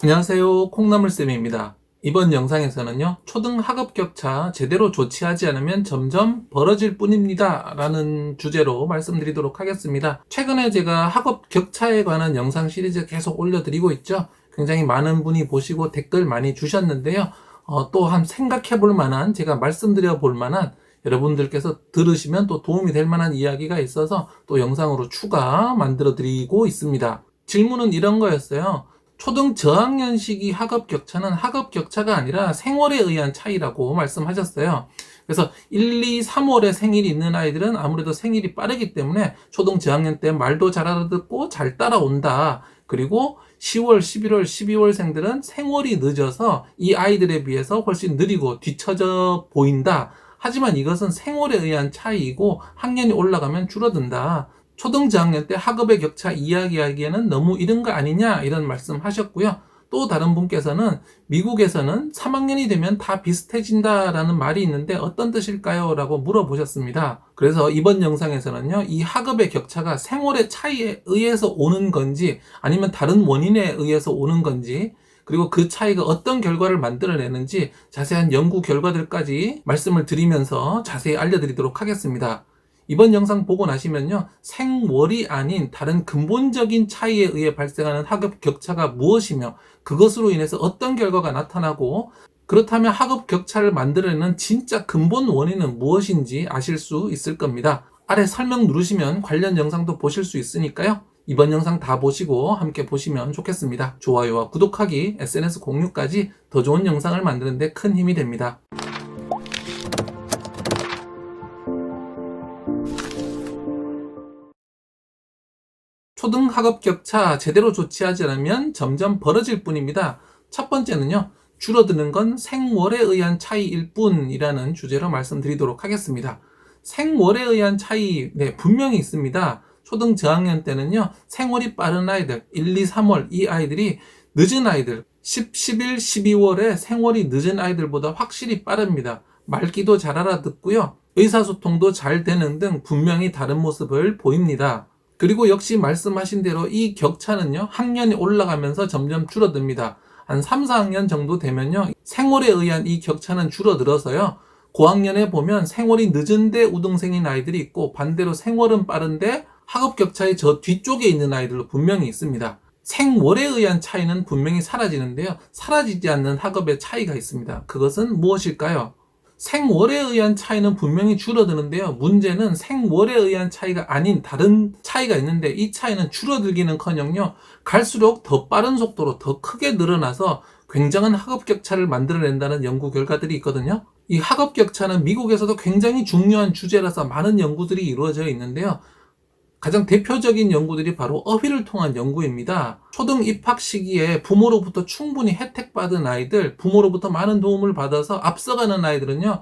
안녕하세요. 콩나물쌤입니다. 이번 영상에서는요, 초등 학업 격차 제대로 조치하지 않으면 점점 벌어질 뿐입니다 라는 주제로 말씀드리도록 하겠습니다. 최근에 제가 학업 격차에 관한 영상 시리즈 계속 올려드리고 있죠. 굉장히 많은 분이 보시고 댓글 많이 주셨는데요. 또한 생각해 볼 만한, 제가 말씀드려 볼 만한, 여러분들께서 들으시면 또 도움이 될 만한 이야기가 있어서 또 영상으로 추가 만들어 드리고 있습니다. 질문은 이런 거였어요. 초등 저학년 시기 학업 격차는 학업 격차가 아니라 생월에 의한 차이라고 말씀하셨어요. 그래서 1, 2, 3월에 생일이 있는 아이들은 아무래도 생일이 빠르기 때문에 초등 저학년 때 말도 잘 알아듣고 잘 따라온다. 그리고 10월, 11월, 12월생들은 생월이 늦어서 이 아이들에 비해서 훨씬 느리고 뒤처져 보인다. 하지만 이것은 생월에 의한 차이이고 학년이 올라가면 줄어든다. 초등 저학년 때 학업의 격차 이야기하기에는 너무 이른 거 아니냐 이런 말씀 하셨고요. 또 다른 분께서는 미국에서는 3학년이 되면 다 비슷해진다라는 말이 있는데 어떤 뜻일까요? 라고 물어보셨습니다. 그래서 이번 영상에서는요, 이 학업의 격차가 생월의 차이에 의해서 오는 건지 아니면 다른 원인에 의해서 오는 건지, 그리고 그 차이가 어떤 결과를 만들어내는지 자세한 연구 결과들까지 말씀을 드리면서 자세히 알려드리도록 하겠습니다. 이번 영상 보고 나시면요, 생월이 아닌 다른 근본적인 차이에 의해 발생하는 학업 격차가 무엇이며 그것으로 인해서 어떤 결과가 나타나고, 그렇다면 학업 격차를 만들어내는 진짜 근본 원인은 무엇인지 아실 수 있을 겁니다. 아래 설명 누르시면 관련 영상도 보실 수 있으니까요, 이번 영상 다 보시고 함께 보시면 좋겠습니다. 좋아요와 구독하기, SNS 공유까지 더 좋은 영상을 만드는 데 큰 힘이 됩니다. 초등 학업 격차 제대로 조치하지 않으면 점점 벌어질 뿐입니다. 첫 번째는요, 줄어드는 건 생월에 의한 차이일 뿐이라는 주제로 말씀드리도록 하겠습니다. 생월에 의한 차이, 분명히 있습니다. 초등 저학년 때는요, 생월이 빠른 아이들, 1, 2, 3월, 이 아이들이 늦은 아이들, 10, 11, 12월에 생월이 늦은 아이들보다 확실히 빠릅니다. 말귀도 잘 알아듣고요, 의사소통도 잘 되는 등 분명히 다른 모습을 보입니다. 그리고 역시 말씀하신 대로 이 격차는요, 학년이 올라가면서 점점 줄어듭니다. 한 3, 4학년 정도 되면요, 생월에 의한 이 격차는 줄어들어서요, 고학년에 보면 생월이 늦은데 우등생인 아이들이 있고, 반대로 생월은 빠른데 학업 격차의 저 뒤쪽에 있는 아이들도 분명히 있습니다. 생월에 의한 차이는 분명히 사라지는데요, 사라지지 않는 학업의 차이가 있습니다. 그것은 무엇일까요? 생월에 의한 차이는 분명히 줄어드는데요, 문제는 생월에 의한 차이가 아닌 다른 차이가 있는데, 이 차이는 줄어들기는커녕요, 갈수록 더 빠른 속도로 더 크게 늘어나서 굉장한 학업 격차를 만들어낸다는 연구 결과들이 있거든요. 이 학업 격차는 미국에서도 굉장히 중요한 주제라서 많은 연구들이 이루어져 있는데요, 가장 대표적인 연구들이 바로 어휘를 통한 연구입니다. 초등 입학 시기에 부모로부터 충분히 혜택받은 아이들, 부모로부터 많은 도움을 받아서 앞서가는 아이들은요,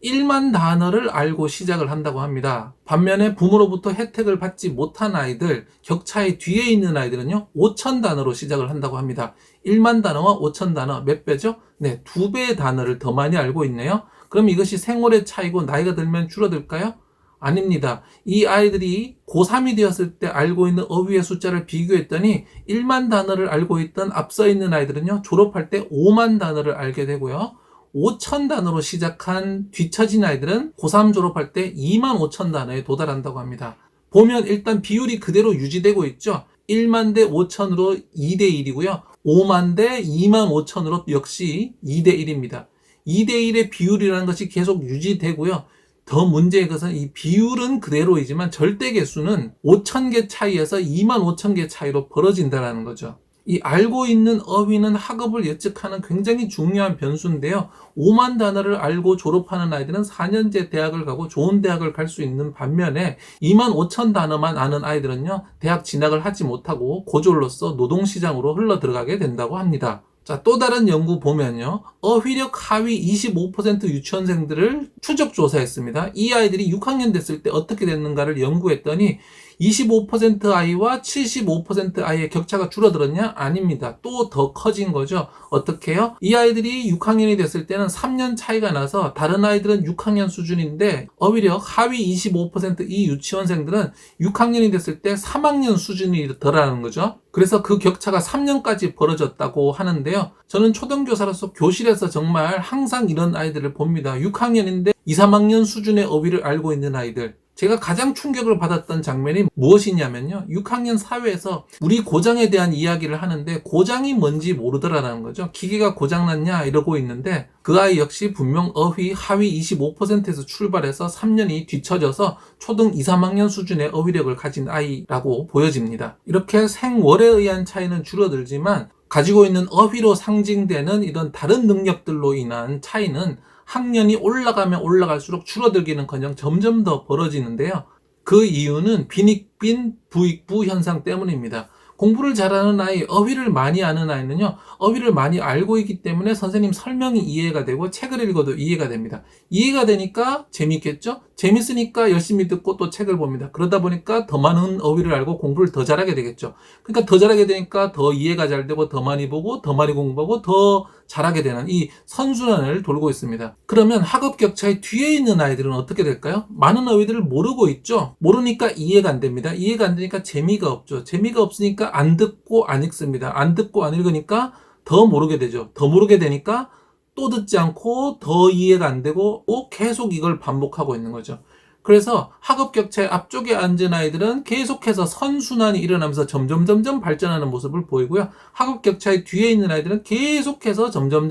1만 단어를 알고 시작을 한다고 합니다. 반면에 부모로부터 혜택을 받지 못한 아이들, 격차의 뒤에 있는 아이들은요, 5천 단어로 시작을 한다고 합니다. 1만 단어와 5천 단어 몇 배죠? 2배의 단어를 더 많이 알고 있네요. 그럼 이것이 생활의 차이고 나이가 들면 줄어들까요? 아닙니다. 이 아이들이 고3이 되었을 때 알고 있는 어휘의 숫자를 비교했더니 1만 단어를 알고 있던 앞서 있는 아이들은요, 졸업할 때 5만 단어를 알게 되고요, 5천 단어로 시작한 뒤처진 아이들은 고3 졸업할 때 2만 5천 단어에 도달한다고 합니다. 보면 일단 비율이 그대로 유지되고 있죠. 1만 대 5천으로 2대 1이고요. 5만 대 2만 5천으로 역시 2대 1입니다. 2대 1의 비율이라는 것이 계속 유지되고요. 더 문제의 것은 이 비율은 그대로이지만 절대 개수는 5,000개 차이에서 2만 5천 개 차이로 벌어진다는 거죠. 이 알고 있는 어휘는 학업을 예측하는 굉장히 중요한 변수인데요, 5만 단어를 알고 졸업하는 아이들은 4년제 대학을 가고 좋은 대학을 갈 수 있는 반면에 2만 5천 단어만 아는 아이들은요, 대학 진학을 하지 못하고 고졸로서 노동시장으로 흘러 들어가게 된다고 합니다. 자, 또 다른 연구 보면요, 어휘력 하위 25% 유치원생들을 추적 조사했습니다. 이 아이들이 6학년 됐을 때 어떻게 됐는가를 연구했더니 25% 아이와 75% 아이의 격차가 줄어들었냐? 아닙니다. 또 더 커진 거죠. 어떻게 해요? 이 아이들이 6학년이 됐을 때는 3년 차이가 나서 다른 아이들은 6학년 수준인데 어휘력 하위 25%이 유치원생들은 6학년이 됐을 때 3학년 수준이 더라는 거죠. 그래서 그 격차가 3년까지 벌어졌다고 하는데요. 저는 초등교사로서 교실에서 정말 항상 이런 아이들을 봅니다. 6학년인데 2, 3학년 수준의 어휘를 알고 있는 아이들. 제가 가장 충격을 받았던 장면이 무엇이냐면요. 6학년 사회에서 우리 고장에 대한 이야기를 하는데 고장이 뭔지 모르더라는 거죠. 기계가 고장났냐 이러고 있는데 그 아이 역시 분명 어휘 하위 25%에서 출발해서 3년이 뒤처져서 초등 2, 3학년 수준의 어휘력을 가진 아이라고 보여집니다. 이렇게 생월에 의한 차이는 줄어들지만 가지고 있는 어휘로 상징되는 이런 다른 능력들로 인한 차이는 학년이 올라가면 올라갈수록 줄어들기는커녕 점점 더 벌어지는데요. 그 이유는 빈익빈 부익부 현상 때문입니다. 공부를 잘하는 아이, 어휘를 많이 아는 아이는요, 어휘를 많이 알고 있기 때문에 선생님 설명이 이해가 되고 책을 읽어도 이해가 됩니다. 이해가 되니까 재밌겠죠? 재밌으니까 열심히 듣고 또 책을 봅니다. 그러다 보니까 더 많은 어휘를 알고 공부를 더 잘하게 되겠죠. 그러니까 더 잘하게 되니까 더 이해가 잘 되고 더 많이 보고 더 많이 공부하고 더 잘하게 되는 이 선순환을 돌고 있습니다. 그러면 학업 격차의 뒤에 있는 아이들은 어떻게 될까요? 많은 어휘들을 모르고 있죠. 모르니까 이해가 안 됩니다. 이해가 안 되니까 재미가 없죠. 재미가 없으니까 안 듣고 안 읽습니다. 안 듣고 안 읽으니까 더 모르게 되죠. 더 모르게 되니까 또 듣지 않고 더 이해가 안 되고 계속 이걸 반복하고 있는 거죠. 그래서 학업 격차의 앞쪽에 앉은 아이들은 계속해서 선순환이 일어나면서 점점 발전하는 모습을 보이고요. 학업 격차의 뒤에 있는 아이들은 계속해서 점점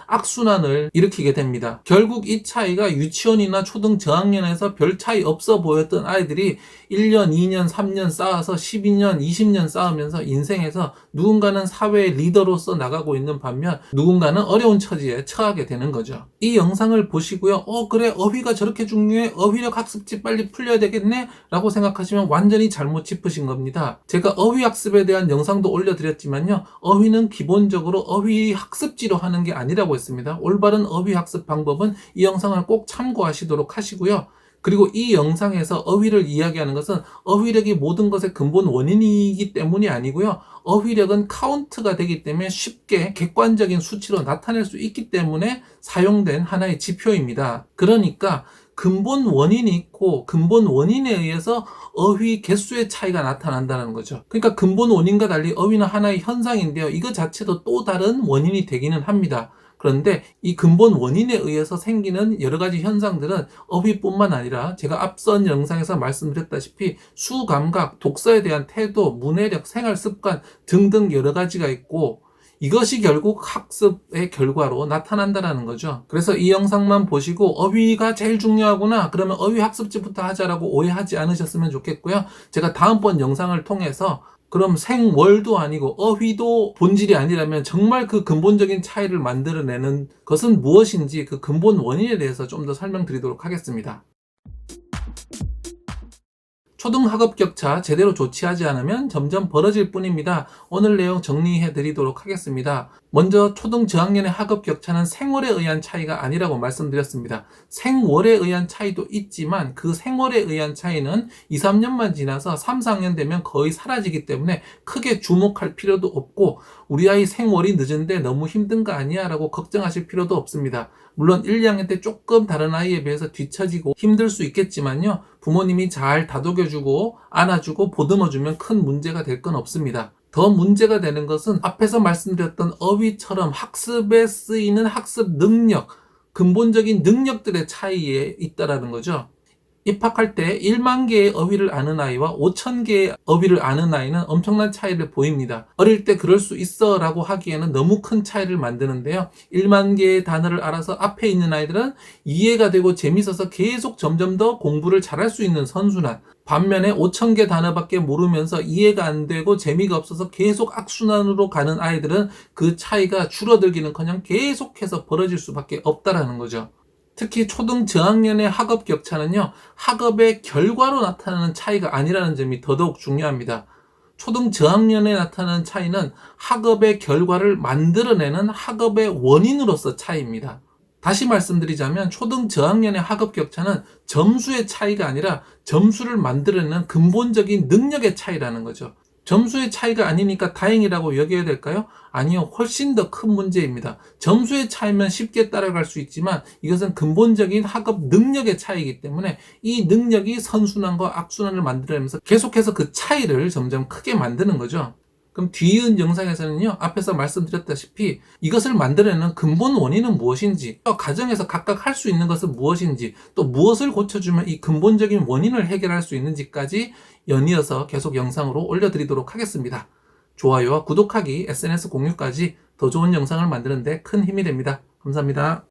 악순환을 일으키게 됩니다. 결국 이 차이가 유치원이나 초등 저학년에서 별 차이 없어 보였던 아이들이 1년, 2년, 3년 쌓아서 12년, 20년 쌓으면서 인생에서 누군가는 사회의 리더로서 나가고 있는 반면 누군가는 어려운 처지에 처하게 되는 거죠. 이 영상을 보시고요. 그래, 어휘가 저렇게 중요해. 어휘력 학습지 빨리 풀려야 되겠네? 라고 생각하시면 완전히 잘못 짚으신 겁니다. 제가 어휘 학습에 대한 영상도 올려드렸지만요. 어휘는 기본적으로 어휘 학습지로 하는 게 아니라고 했습니다. 올바른 어휘 학습 방법은 이 영상을 꼭 참고하시도록 하시고요. 그리고 이 영상에서 어휘를 이야기하는 것은 어휘력이 모든 것의 근본 원인이기 때문이 아니고요. 어휘력은 카운트가 되기 때문에 쉽게 객관적인 수치로 나타낼 수 있기 때문에 사용된 하나의 지표입니다. 그러니까 근본 원인이 있고 근본 원인에 의해서 어휘 개수의 차이가 나타난다는 거죠. 그러니까 근본 원인과 달리 어휘는 하나의 현상인데요. 이거 자체도 또 다른 원인이 되기는 합니다. 그런데 이 근본 원인에 의해서 생기는 여러 가지 현상들은 어휘뿐만 아니라 제가 앞선 영상에서 말씀드렸다시피 수감각, 독서에 대한 태도, 문해력, 생활습관 등등 여러 가지가 있고 이것이 결국 학습의 결과로 나타난다는 거죠. 그래서 이 영상만 보시고 어휘가 제일 중요하구나, 그러면 어휘 학습지부터 하자라고 오해하지 않으셨으면 좋겠고요. 제가 다음번 영상을 통해서 그럼 생월도 아니고 어휘도 본질이 아니라면 정말 그 근본적인 차이를 만들어내는 것은 무엇인지 그 근본 원인에 대해서 좀 더 설명드리도록 하겠습니다. 초등학업 격차 제대로 조치하지 않으면 점점 벌어질 뿐입니다. 오늘 내용 정리해 드리도록 하겠습니다. 먼저 초등 저학년의 학업 격차는 생월에 의한 차이가 아니라고 말씀드렸습니다. 생월에 의한 차이도 있지만 그 생월에 의한 차이는 2, 3년만 지나서 3, 4학년 되면 거의 사라지기 때문에 크게 주목할 필요도 없고 우리 아이 생월이 늦은데 너무 힘든 거 아니야? 라고 걱정하실 필요도 없습니다. 물론 1, 2학년 때 조금 다른 아이에 비해서 뒤처지고 힘들 수 있겠지만요. 부모님이 잘 다독여주고 안아주고 보듬어주면 큰 문제가 될 건 없습니다. 더 문제가 되는 것은 앞에서 말씀드렸던 어휘처럼 학습에 쓰이는 학습 능력, 근본적인 능력들의 차이에 있다라는 거죠. 입학할 때 1만 개의 어휘를 아는 아이와 5천 개의 어휘를 아는 아이는 엄청난 차이를 보입니다. 어릴 때 그럴 수 있어 라고 하기에는 너무 큰 차이를 만드는데요. 1만 개의 단어를 알아서 앞에 있는 아이들은 이해가 되고 재밌어서 계속 점점 더 공부를 잘할 수 있는 선순환, 반면에 5천 개 단어밖에 모르면서 이해가 안 되고 재미가 없어서 계속 악순환으로 가는 아이들은 그 차이가 줄어들기는커녕 계속해서 벌어질 수밖에 없다라는 거죠. 특히 초등 저학년의 학업 격차는요, 학업의 결과로 나타나는 차이가 아니라는 점이 더더욱 중요합니다. 초등 저학년에 나타나는 차이는 학업의 결과를 만들어내는 학업의 원인으로서 차이입니다. 다시 말씀드리자면 초등 저학년의 학업 격차는 점수의 차이가 아니라 점수를 만들어내는 근본적인 능력의 차이라는 거죠. 점수의 차이가 아니니까 다행이라고 여겨야 될까요? 아니요. 훨씬 더 큰 문제입니다. 점수의 차이면 쉽게 따라갈 수 있지만 이것은 근본적인 학업 능력의 차이이기 때문에 이 능력이 선순환과 악순환을 만들어내면서 계속해서 그 차이를 점점 크게 만드는 거죠. 그럼 뒤이은 영상에서는요, 앞에서 말씀드렸다시피 이것을 만들어내는 근본 원인은 무엇인지, 또 가정에서 각각 할 수 있는 것은 무엇인지, 또 무엇을 고쳐주면 이 근본적인 원인을 해결할 수 있는지까지 연이어서 계속 영상으로 올려드리도록 하겠습니다. 좋아요와 구독하기, SNS 공유까지 더 좋은 영상을 만드는 데 큰 힘이 됩니다. 감사합니다.